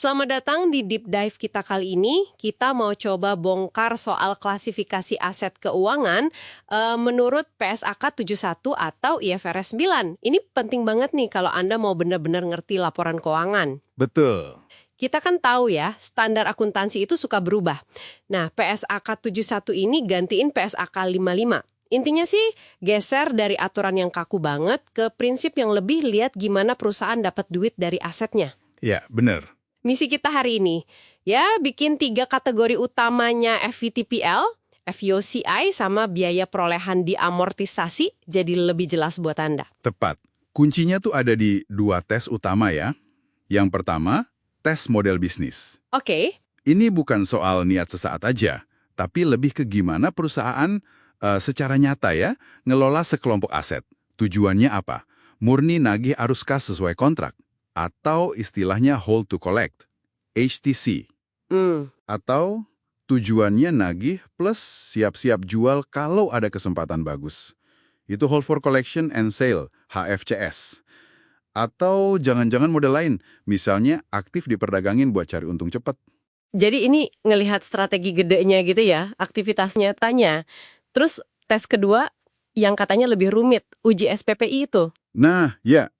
Selamat datang di Deep Dive kita kali ini. Kita mau coba bongkar soal klasifikasi aset keuangan menurut PSAK 71 atau IFRS 9. Ini penting banget nih kalau Anda mau benar-benar ngerti laporan keuangan. Betul. Kita kan tahu ya, standar akuntansi itu suka berubah. Nah, PSAK 71 ini gantiin PSAK 55. Intinya sih, geser dari aturan yang kaku banget ke prinsip yang lebih lihat gimana perusahaan dapat duit dari asetnya. Ya, benar. Misi kita hari ini, ya bikin 3 kategori utamanya FVTPL, FVOCI, sama biaya perolehan diamortisasi jadi lebih jelas buat Anda. Tepat. Kuncinya tuh ada di 2 tes utama ya. Yang pertama, tes model bisnis. Oke. Ini bukan soal niat sesaat aja, tapi lebih ke gimana perusahaan secara nyata ya, ngelola sekelompok aset. Tujuannya apa? Murni nagih arus kas sesuai kontrak. Atau istilahnya hold to collect, HTC. Atau tujuannya nagih plus siap-siap jual kalau ada kesempatan bagus. Itu hold for collection and sale, HFCS. Atau jangan-jangan model lain, misalnya aktif diperdagangin buat cari untung cepat. Jadi ini ngelihat strategi gedenya gitu ya, aktivitas nyatanya. Terus tes kedua yang katanya lebih rumit, uji SPPI itu. Nah, ya.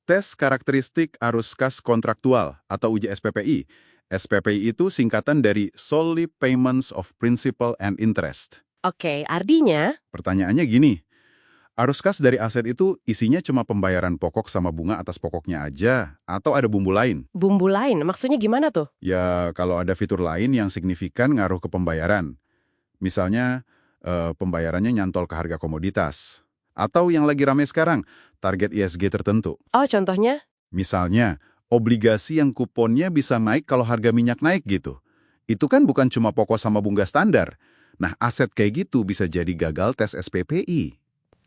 Tes karakteristik arus kas kontraktual atau uji SPPI. SPPI itu singkatan dari Solely Payments of Principal and Interest. Oke, artinya? Pertanyaannya gini, arus kas dari aset itu isinya cuma pembayaran pokok sama bunga atas pokoknya aja, atau ada bumbu lain? Bumbu lain, maksudnya gimana tuh? Ya, kalau ada fitur lain yang signifikan ngaruh ke pembayaran. Misalnya, pembayarannya nyantol ke harga komoditas. Atau yang lagi ramai sekarang, target ISG tertentu. Oh, contohnya? Misalnya, obligasi yang kuponnya bisa naik kalau harga minyak naik gitu. Itu kan bukan cuma pokok sama bunga standar. Nah, aset kayak gitu bisa jadi gagal tes SPPI.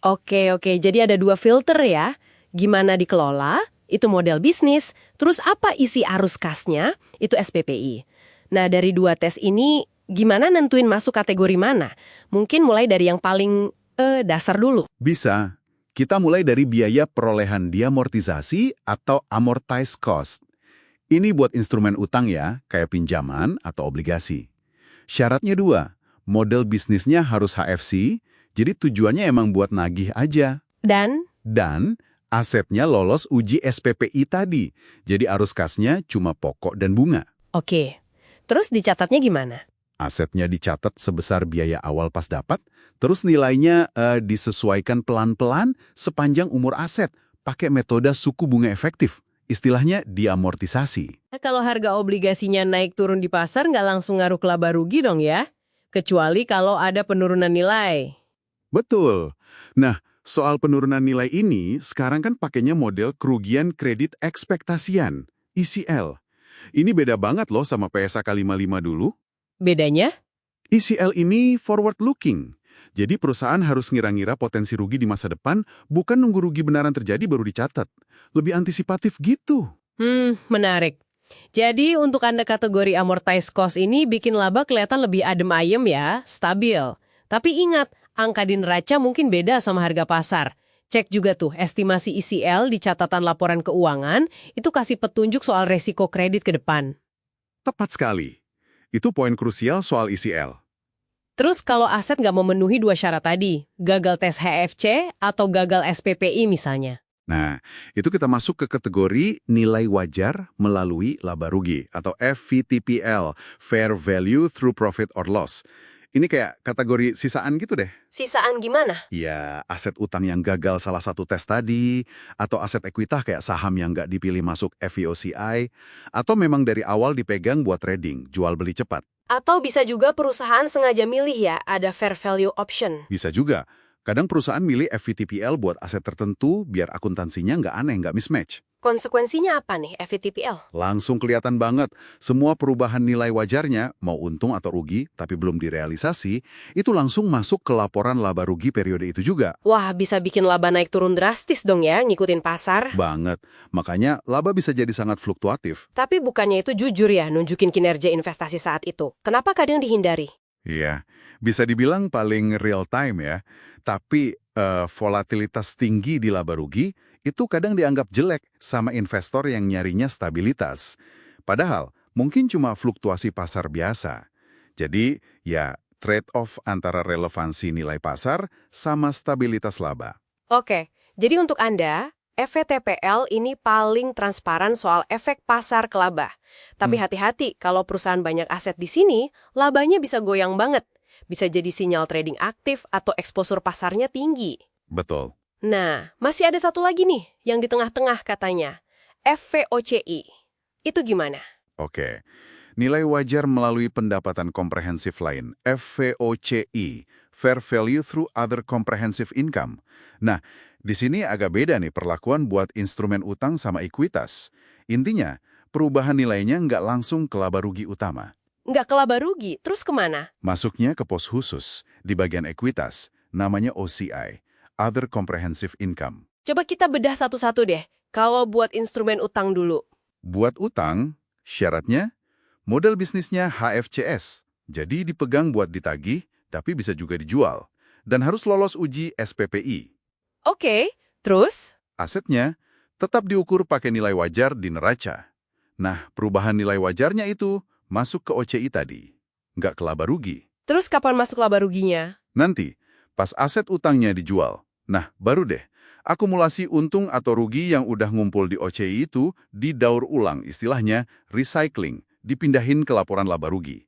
Oke, jadi ada 2 filter ya. Gimana dikelola, itu model bisnis. Terus apa isi arus kasnya, itu SPPI. Nah, dari 2 tes ini, gimana nentuin masuk kategori mana? Mungkin mulai dari yang paling dasar dulu. Bisa. Kita mulai dari biaya perolehan diamortisasi atau amortized cost. Ini buat instrumen utang ya, kayak pinjaman atau obligasi. Syaratnya 2, model bisnisnya harus HFC, jadi tujuannya emang buat nagih aja. Dan asetnya lolos uji SPPI tadi, jadi arus kasnya cuma pokok dan bunga. Oke, terus dicatatnya gimana? Asetnya dicatat sebesar biaya awal pas dapat, terus nilainya disesuaikan pelan-pelan sepanjang umur aset, pakai metode suku bunga efektif, istilahnya diamortisasi. Nah, kalau harga obligasinya naik turun di pasar nggak langsung ngaruh ke laba rugi dong ya? Kecuali kalau ada penurunan nilai. Betul. Nah, soal penurunan nilai ini, sekarang kan pakainya model kerugian kredit ekspektasian, ECL. Ini beda banget loh sama PSAK 55 dulu. Bedanya? ECL ini forward-looking. Jadi perusahaan harus ngira-ngira potensi rugi di masa depan, bukan nunggu rugi benaran terjadi baru dicatat. Lebih antisipatif gitu. Menarik. Jadi untuk Anda kategori amortized cost ini bikin laba kelihatan lebih adem ayem ya, stabil. Tapi ingat, angka di neraca mungkin beda sama harga pasar. Cek juga tuh, estimasi ECL di catatan laporan keuangan, itu kasih petunjuk soal resiko kredit ke depan. Tepat sekali. Itu poin krusial soal ECL. Terus kalau aset nggak memenuhi 2 syarat tadi, gagal tes HFC atau gagal SPPI misalnya. Nah, itu kita masuk ke kategori nilai wajar melalui laba rugi atau FVTPL, Fair Value Through Profit or Loss. Ini kayak kategori sisaan gitu deh. Sisaan gimana? Ya, aset utang yang gagal salah satu tes tadi, atau aset ekuitas kayak saham yang nggak dipilih masuk FVOCI, atau memang dari awal dipegang buat trading, jual beli cepat. Atau bisa juga perusahaan sengaja milih ya, ada fair value option. Bisa juga. Kadang perusahaan milih FVTPL buat aset tertentu biar akuntansinya nggak aneh, nggak mismatch. Konsekuensinya apa nih FVTPL? Langsung kelihatan banget, semua perubahan nilai wajarnya, mau untung atau rugi, tapi belum direalisasi, itu langsung masuk ke laporan laba rugi periode itu juga. Wah, bisa bikin laba naik turun drastis dong ya, ngikutin pasar. Banget. Makanya laba bisa jadi sangat fluktuatif. Tapi bukannya itu jujur ya, nunjukin kinerja investasi saat itu. Kenapa kadang dihindari? Iya, bisa dibilang paling real time ya. Tapi volatilitas tinggi di laba rugi itu kadang dianggap jelek sama investor yang nyarinya stabilitas. Padahal, mungkin cuma fluktuasi pasar biasa. Jadi, ya trade-off antara relevansi nilai pasar sama stabilitas laba. Oke, jadi untuk Anda, FVTPL ini paling transparan soal efek pasar ke laba. Tapi hati-hati, kalau perusahaan banyak aset di sini, labanya bisa goyang banget. Bisa jadi sinyal trading aktif atau eksposur pasarnya tinggi. Betul. Nah, masih ada satu lagi nih, yang di tengah-tengah katanya. FVOCI. Itu gimana? Oke. Nilai wajar melalui pendapatan komprehensif lain, FVOCI, Fair Value Through Other Comprehensive Income. Nah, di sini agak beda nih perlakuan buat instrumen utang sama ekuitas. Intinya, perubahan nilainya nggak langsung ke laba rugi utama. Nggak ke laba rugi, terus kemana? Masuknya ke pos khusus di bagian ekuitas, namanya OCI, Other Comprehensive Income. Coba kita bedah satu-satu deh, kalau buat instrumen utang dulu. Buat utang, syaratnya, model bisnisnya HFCS, jadi dipegang buat ditagih, tapi bisa juga dijual, dan harus lolos uji SPPI. Oke, terus? Asetnya tetap diukur pakai nilai wajar di neraca. Nah, perubahan nilai wajarnya itu masuk ke OCI tadi, nggak ke laba rugi. Terus kapan masuk laba ruginya? Nanti, pas aset utangnya dijual, nah baru deh, akumulasi untung atau rugi yang udah ngumpul di OCI itu didaur ulang, istilahnya recycling, dipindahin ke laporan laba rugi.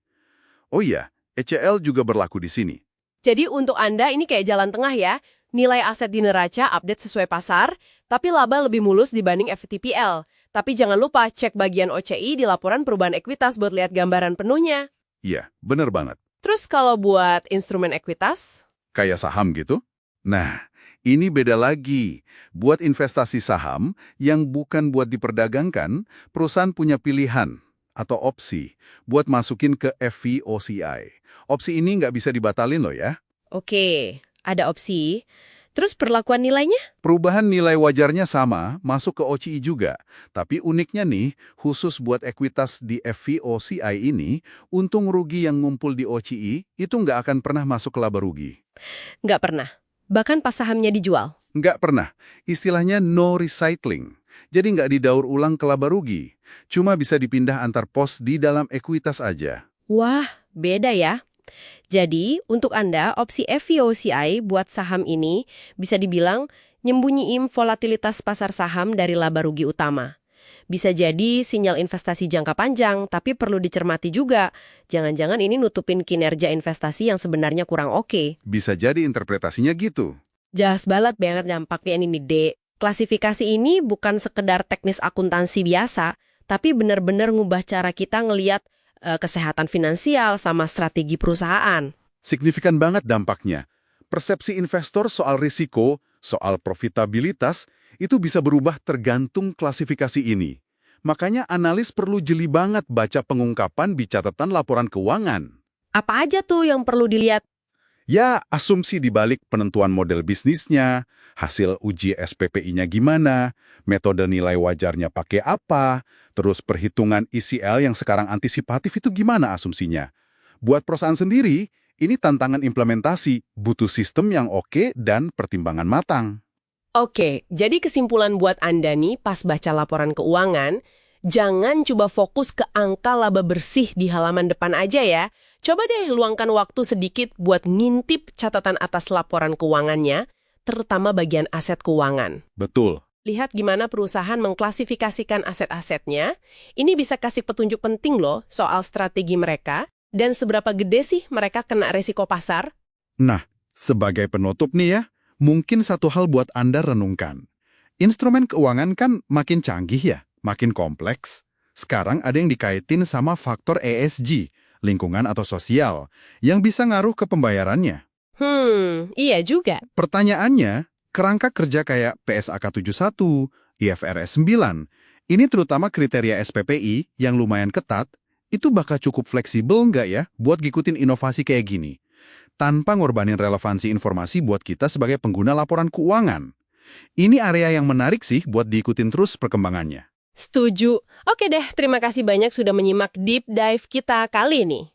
Oh iya, ECL juga berlaku di sini. Jadi untuk Anda ini kayak jalan tengah ya, nilai aset di neraca update sesuai pasar, tapi laba lebih mulus dibanding FVTPL. Tapi jangan lupa cek bagian OCI di laporan perubahan ekuitas buat lihat gambaran penuhnya. Iya, bener banget. Terus kalau buat instrumen ekuitas? Kayak saham gitu? Nah, ini beda lagi. Buat investasi saham yang bukan buat diperdagangkan, perusahaan punya pilihan atau opsi buat masukin ke FVOCI. Opsi ini nggak bisa dibatalin loh ya. Oke, ada opsi. Terus perlakuan nilainya? Perubahan nilai wajarnya sama, masuk ke OCI juga. Tapi uniknya nih, khusus buat ekuitas di FVOCI ini, untung rugi yang ngumpul di OCI itu nggak akan pernah masuk ke laba rugi. Nggak pernah. Bahkan pas sahamnya dijual. Nggak pernah. Istilahnya no recycling. Jadi nggak didaur ulang ke laba rugi. Cuma bisa dipindah antar pos di dalam ekuitas aja. Wah, beda ya. Jadi, untuk Anda, opsi FVOCI buat saham ini bisa dibilang nyembunyiin volatilitas pasar saham dari laba rugi utama. Bisa jadi sinyal investasi jangka panjang, tapi perlu dicermati juga. Jangan-jangan ini nutupin kinerja investasi yang sebenarnya kurang oke. Bisa jadi interpretasinya gitu. Jelas banget dampaknya ini nih, Dek. Klasifikasi ini bukan sekedar teknis akuntansi biasa, tapi benar-benar ngubah cara kita ngelihat kesehatan finansial sama strategi perusahaan. Signifikan banget dampaknya. Persepsi investor soal risiko, soal profitabilitas, itu bisa berubah tergantung klasifikasi ini. Makanya analis perlu jeli banget baca pengungkapan di catatan laporan keuangan. Apa aja tuh yang perlu dilihat? Ya, asumsi dibalik penentuan model bisnisnya, hasil uji SPPI-nya gimana, metode nilai wajarnya pakai apa, terus perhitungan ECL yang sekarang antisipatif itu gimana asumsinya. Buat perusahaan sendiri, ini tantangan implementasi, butuh sistem yang oke dan pertimbangan matang. Oke, jadi kesimpulan buat Anda nih pas baca laporan keuangan, jangan coba fokus ke angka laba bersih di halaman depan aja ya. Coba deh luangkan waktu sedikit buat ngintip catatan atas laporan keuangannya, terutama bagian aset keuangan. Betul. Lihat gimana perusahaan mengklasifikasikan aset-asetnya. Ini bisa kasih petunjuk penting loh soal strategi mereka dan seberapa gede sih mereka kena resiko pasar. Nah, sebagai penutup nih ya, mungkin satu hal buat Anda renungkan. Instrumen keuangan kan makin canggih ya, makin kompleks. Sekarang ada yang dikaitin sama faktor ESG, lingkungan atau sosial, yang bisa ngaruh ke pembayarannya. Iya juga. Pertanyaannya, kerangka kerja kayak PSAK 71, IFRS 9, ini terutama kriteria SPPI yang lumayan ketat, itu bakal cukup fleksibel nggak ya buat ngikutin inovasi kayak gini, tanpa ngorbanin relevansi informasi buat kita sebagai pengguna laporan keuangan. Ini area yang menarik sih buat diikutin terus perkembangannya. Setuju. Oke deh, terima kasih banyak sudah menyimak deep dive kita kali ini.